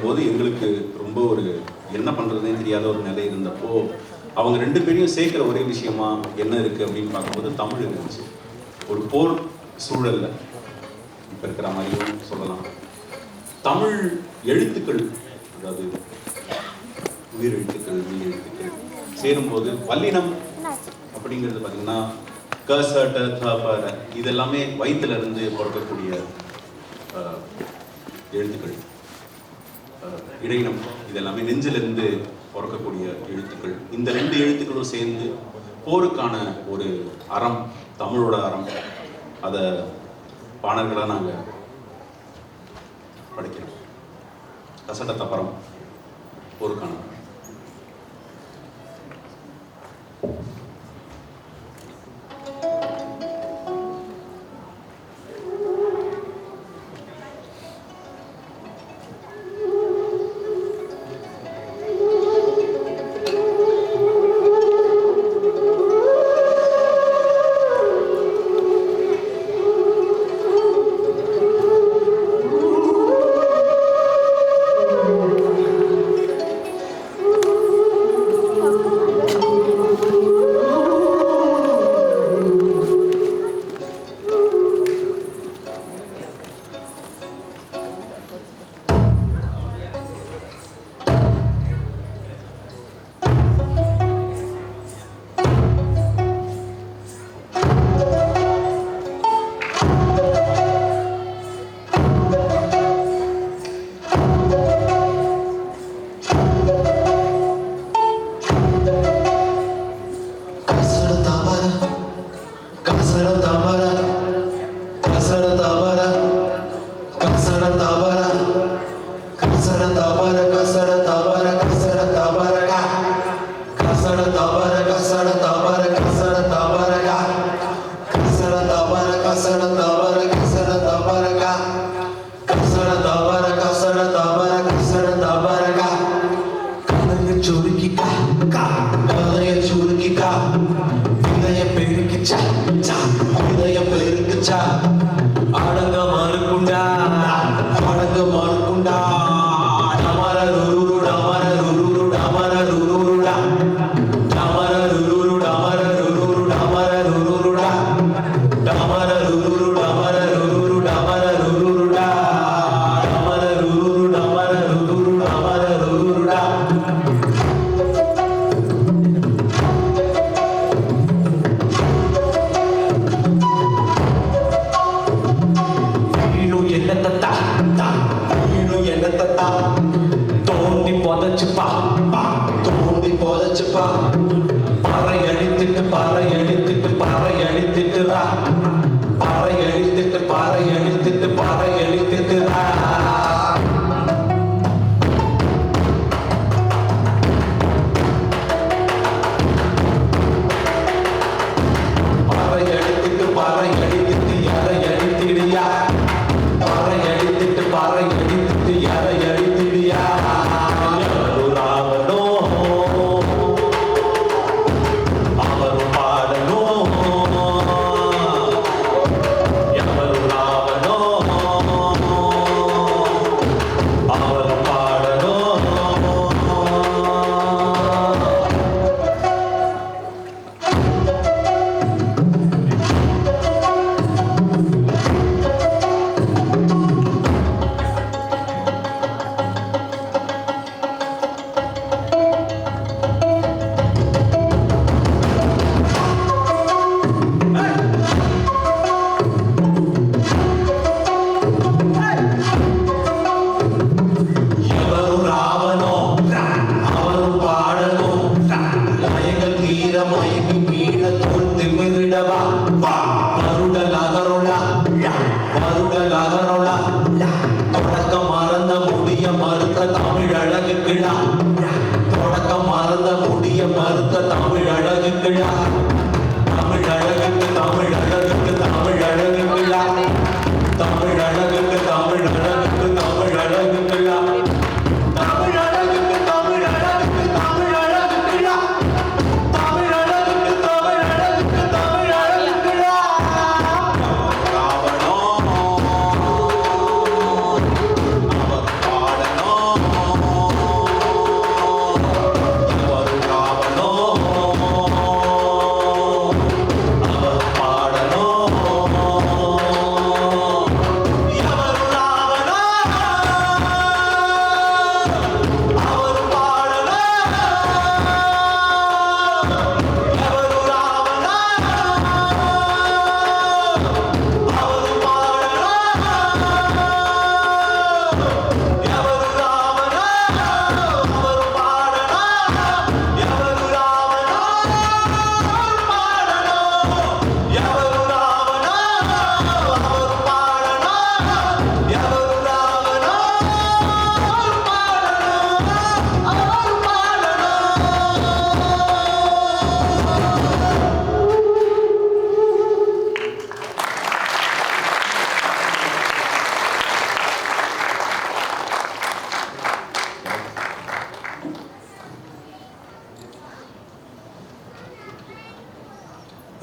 போது எங்களுக்கு ரொம்ப ஒரு என்ன பண்ணுறதுனே தெரியாத ஒரு நிலை இருந்தப்போ அவங்க ரெண்டு பேரையும் சேர்க்குற ஒரே விஷயமா என்ன இருக்குது அப்படின்னு பார்க்கும்போது தமிழ் இருந்துச்சு. ஒரு போர் சூழலில் இப்போ இருக்கிற மாதிரியும் சொல்லலாம். தமிழ் எழுத்துக்கள், அதாவது உயிர் எழுத்துக்கள், மெய் எழுத்துக்கள் சேரும்போது வல்லினம் அப்படிங்கிறது பார்த்தீங்கன்னா கசட தபர இதெல்லாமே வயிற்றுல இருந்து பிறக்கக்கூடிய எழுத்துக்கள். இடையினம் இதெல்லாமே நெஞ்சிலிருந்து பிறக்கக்கூடிய எழுத்துக்கள். இந்த ரெண்டு எழுத்துக்களும் சேர்ந்து போருக்கான ஒரு அறம், தமிழோட அறம், அதை பாணர்களாக நாங்கள் படிக்கிறோம். கசட தபரம் போருக்கான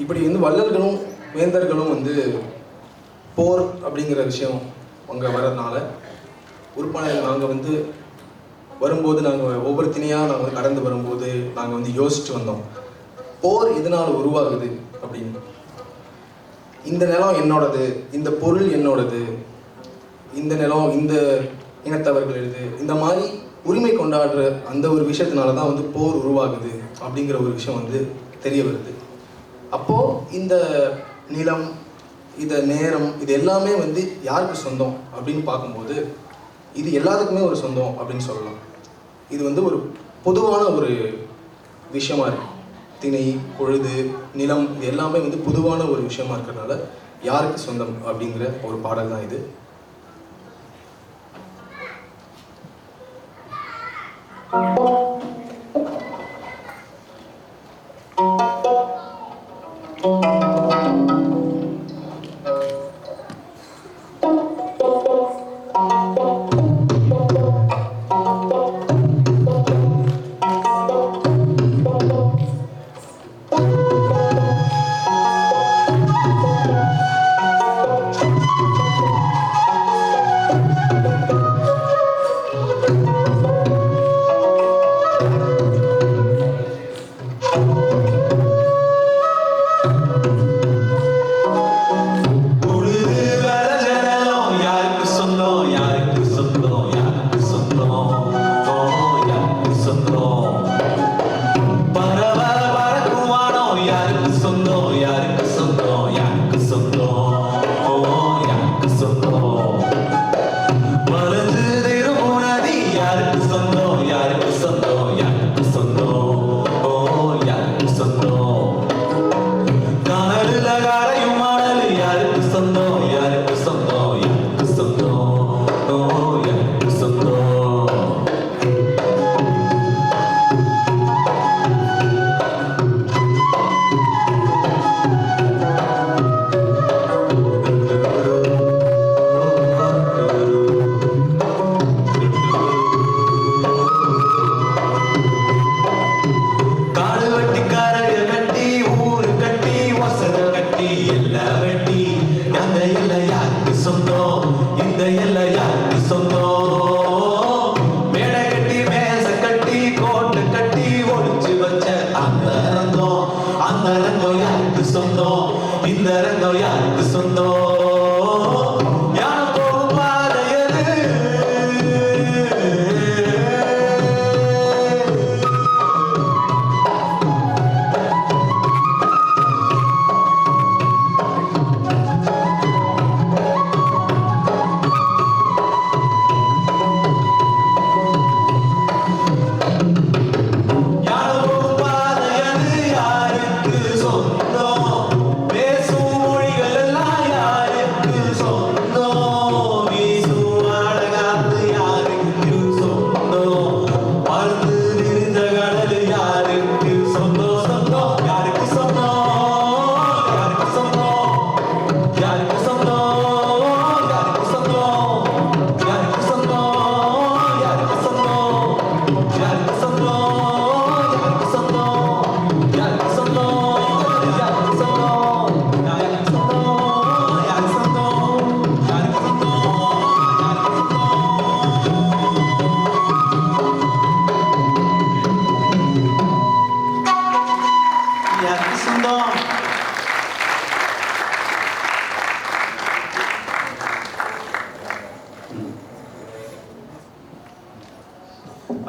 இப்படி வந்து வள்ளல்களும் வேந்தர்களும் வந்து போர் அப்படிங்கிற விஷயம் அங்கே வர்றதுனால உறுப்பினர் நாங்கள் வந்து வரும்போது நாங்கள் ஒவ்வொரு திணையாக நாங்கள் வந்து கடந்து வரும்போது நாங்கள் வந்து யோசிச்சுட்டு வந்தோம், போர் எதனால் உருவாகுது அப்படின்னு. இந்த நிலம் என்னோடது, இந்த பொருள் என்னோடது, இந்த நிலம் இந்த இனத்தவர்களது, இந்த மாதிரி உரிமை கொண்டாடுற அந்த ஒரு விஷயத்தினால தான் வந்து போர் உருவாகுது அப்படிங்கிற ஒரு விஷயம் வந்து தெரிய வருது. அப்போது இந்த நிலம், இந்த நேரம், இது எல்லாமே வந்து யாருக்கு சொந்தம் அப்படின்னு பார்க்கும்போது இது எல்லாத்துக்குமே ஒரு சொந்தம் அப்படின்னு சொல்லலாம். இது வந்து ஒரு பொதுவான ஒரு விஷயமா இருக்கு. திணை, பொழுது, நிலம், இது எல்லாமே வந்து பொதுவான ஒரு விஷயமா இருக்கிறதுனால யாருக்கு சொந்தம் அப்படிங்கிற ஒரு பாடல் தான் இது.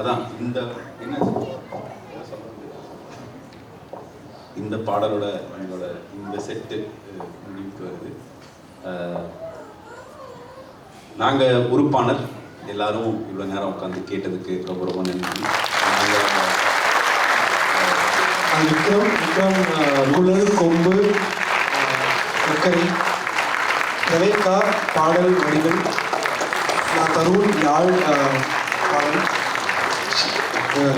அதான் இந்த பாடலோட எங்களோட இந்த செட்டு முடிவுக்கு வருது. நாங்கள் உறுப்பானர் எல்லாரும் இவ்வளோ நேரம் உட்காந்து கேட்டதுக்கு ரொம்ப ரொம்ப நன்றி. விக்ரம், குழல், கொம்பு, முக்கரி, ரவேகா பாடல் வரிகள், நான் தருண் யாழ் பாடல்,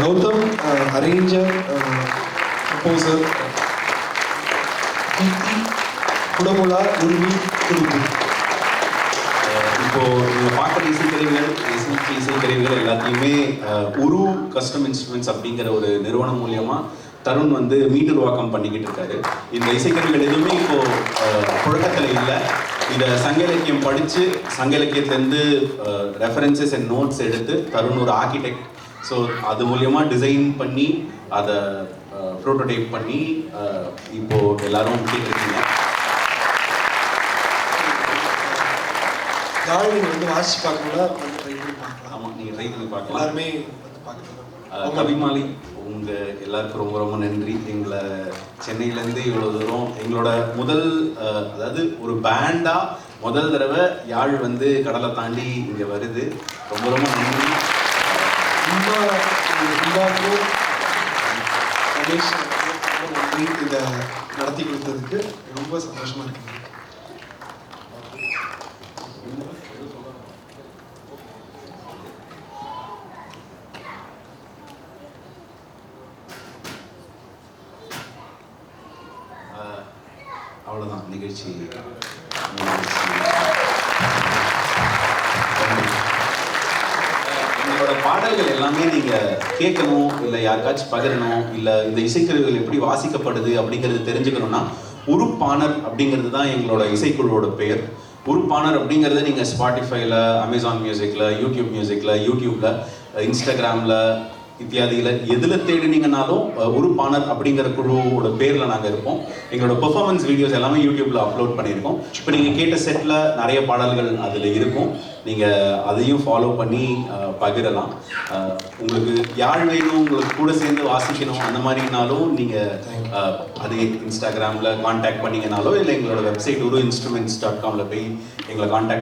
கௌதம் அரேஞ்சர் கம்போசர், கீர்த்தி குடமுலா உருவி குழுப்பு. இப்போ நீங்கள் பார்க்குற இசைக்கருவிகள் எல்லாத்தையுமே உரு கஸ்டம் இன்ஸ்ட்ருமெண்ட்ஸ் அப்படிங்கிற ஒரு நிறுவனம் மூலியமாக தருண் வந்து மீட்டுருவாக்கம் பண்ணிக்கிட்டு இருக்காரு. இந்த இசைக்கருவிகள் எதுவுமே இப்போ புழக்கத்தில் இல்லை. இதை சங்க இலக்கியம் படித்து சங்க இலக்கியத்திலேருந்து ரெஃபரன்சஸ் அண்ட் நோட்ஸ் எடுத்து தருண் ஒரு ஆர்கிடெக்ட். ஸோ அது மூலியமாக டிசைன் பண்ணி அதை ப்ரோட்டோடைப் பண்ணி இப்போ எல்லாரும் கேட்டுருக்கீங்க. யாழ் நீங்கள் வந்து வாசிச்சு பார்க்கணும்னா வந்து ட்ரை பண்ணி பார்க்கலாம். ஆமாம், நீங்கள் ட்ரை பண்ணி பார்க்கலாம். எல்லாருமே வந்து பார்க்கலாம். கவிமாலி, உங்கள் எல்லாருக்கும் ரொம்ப ரொம்ப நன்றி. எங்களை சென்னையிலேருந்து இவ்வளோ தூரம் எங்களோட முதல் அதாவது ஒரு பேண்டாக முதல் தடவை யாழ் வந்து கடலை தாண்டி இங்கே வருது. ரொம்ப ரொம்ப நன்றி. இந்தாக்கும் ரமேஷ் ரொம்ப நன்றி இதை நடத்தி கொடுத்ததுக்கு. ரொம்ப சந்தோஷமாக இருக்குது. அவ்வளோதான் நிகழ்ச்சி. உங்களோட பாடல்கள் எல்லாமே நீங்கள் கேட்கணும், இல்லை யாருக்காச்சும் பகிரணும், இல்லை இந்த இசைக்கருவிகள் எப்படி வாசிக்கப்படுது அப்படிங்கிறது தெரிஞ்சுக்கணும்னா உருப்பானர் அப்படிங்கிறது தான் எங்களோட இசைக்குழுவோட பெயர். உருப்பானர் அப்படிங்கிறத நீங்கள் ஸ்பாட்டிஃபைல, அமேசான் மியூசிக்கில், யூடியூப் மியூசிக்கில், யூடியூப்பில், இன்ஸ்டாகிராமில் இத்தியாதியில் எதில் தேடினீங்கன்னாலும் உருப்பானர் அப்படிங்கிற குழுவோட பேரில் நாங்கள் இருப்போம். எங்களோட பெர்ஃபார்மன்ஸ் வீடியோஸ் எல்லாமே யூடியூப்பில் அப்லோட் பண்ணியிருக்கோம். இப்போ நீங்கள் கேட்ட செட்டில் நிறைய பாடல்கள் அதில் இருக்கும். நீங்கள் அதையும் ஃபாலோ பண்ணி பகிரலாம். உங்களுக்கு யாழ் வேணும், உங்களுக்கு கூட சேர்ந்து வாசிக்கணும் அந்த மாதிரினாலும் நீங்கள் அதே இன்ஸ்டாகிராமில் காண்டாக்ட் பண்ணிங்கனாலோ, இல்லை எங்களோட வெப்சைட் uruinstruments.com போய் எங்களை காண்டாக்ட்